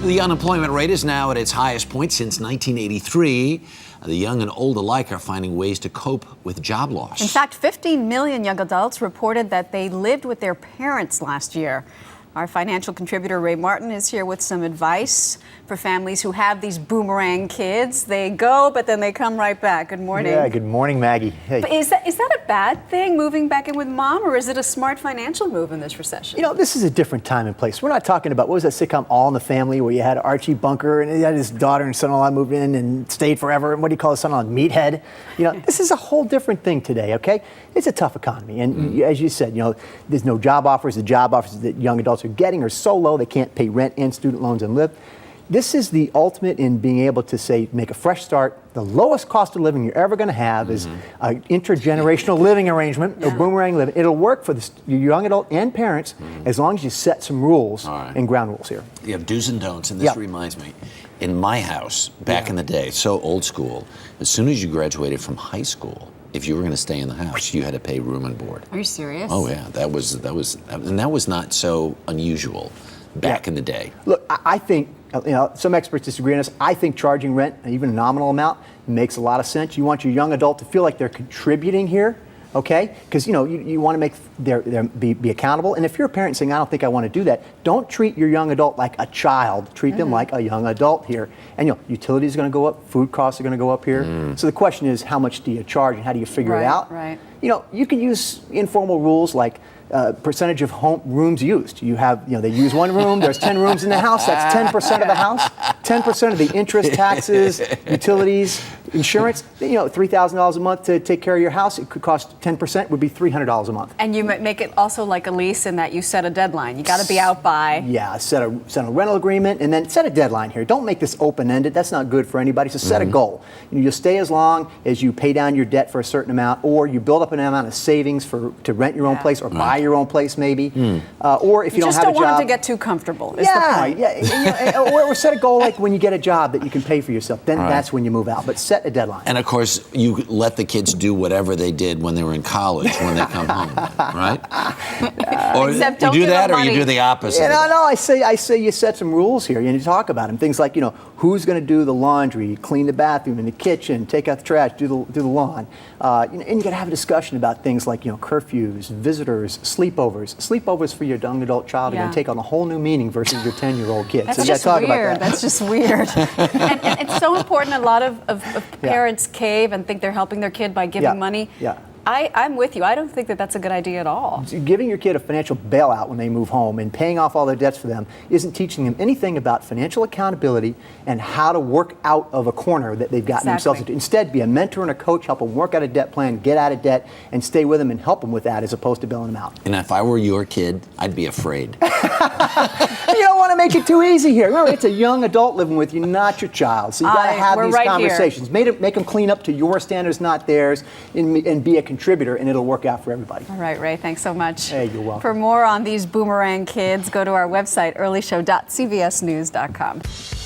The unemployment rate is now at its highest point since 1983. The young and old alike are finding ways to cope with job loss. In fact, 15 million young adults reported that they lived with their parents last year. Our financial contributor, Ray Martin, is here with some advice for families who have these boomerang kids. They go, but then they come right back. Good morning. Yeah, good morning, Maggie. Hey. But is that a bad thing, moving back in with mom, or is it a smart financial move in this recession? You know, this is a different time and place. We're not talking about, what was that sitcom, All in the Family, where you had Archie Bunker, and he had his daughter and son-in-law move in and stayed forever, and what do you call his son-in-law, Meathead? You know, this is a whole different thing today, okay? It's a tough economy, and as you said, you know, there's no job offers. The job offers that young adults are getting are so low they can't pay rent and student loans and live. This is the ultimate in being able to say, make a fresh start. The lowest cost of living you're ever going to have is an intergenerational living arrangement, or Boomerang living. It'll work for your young adult and parents as long as you set some rules and ground rules here. You have do's and don'ts, and this reminds me, in my house, back in the day, so old school, as soon as you graduated from high school, if you were going to stay in the house, you had to pay room and board. Are you serious? Oh yeah, that was not so unusual back in the day. Look, I think, you know, some experts disagree on this. I think charging rent, even a nominal amount, makes a lot of sense. You want your young adult to feel like they're contributing here, okay? Because you know you want to make be accountable. And if you're a parent saying, I don't think I want to do that, don't treat your young adult like a child. Treat them like a young adult here. And you know, utilities are going to go up, food costs are going to go up here. So the question is, how much do you charge, and how do you figure it out? Right. You know, you can use informal rules like percentage of home rooms used. You have, you know, they use one room, there's 10 rooms in the house, that's 10% of the house, 10% of the interest, taxes, utilities, insurance. You know, $3,000 a month to take care of your house, it could cost 10%, would be $300 a month. And you make it also like a lease in that you set a deadline. You got to be out by. Yeah, set a rental agreement, and then set a deadline here. Don't make this open-ended. That's not good for anybody. So set a goal. You'll stay as long as you pay down your debt for a certain amount, or you build up an amount of savings to rent your own place, or buy your own place maybe. Or if you don't have a job. You just don't want them to get too comfortable, is the point. Yeah. Or set a goal like when you get a job that you can pay for yourself. Then that's when you move out. But set a deadline. And of course, you let the kids do whatever they did when they were in college when they come home, right? Or Except you do that, or you do the opposite. No. I say you set some rules here. You talk about them. Things like, you know, who's going to do the laundry, clean the bathroom, in the kitchen, take out the trash, do the lawn. And you got to have a discussion about things like, you know, curfews, visitors, sleepovers. Sleepovers for your young adult child are going to take on a whole new meaning versus your 10-year-old kid. That's so you just got to talk weird. about that. That's just weird. and it's so important. A lot of parents cave and think they're helping their kid by giving money. Yeah. I'm with you. I don't think that that's a good idea at all. Giving your kid a financial bailout when they move home and paying off all their debts for them isn't teaching them anything about financial accountability and how to work out of a corner that they've gotten themselves into. Instead, be a mentor and a coach, help them work out a debt plan, get out of debt, and stay with them and help them with that as opposed to bailing them out. And if I were your kid, I'd be afraid. You don't want to make it too easy here. Remember, it's a young adult living with you, not your child. So you got to have these conversations. Make them clean up to your standards, not theirs, and be a contributor, and it'll work out for everybody. All right, Ray, thanks so much. Hey, you're welcome. For more on these boomerang kids, go to our website, earlyshow.cbsnews.com.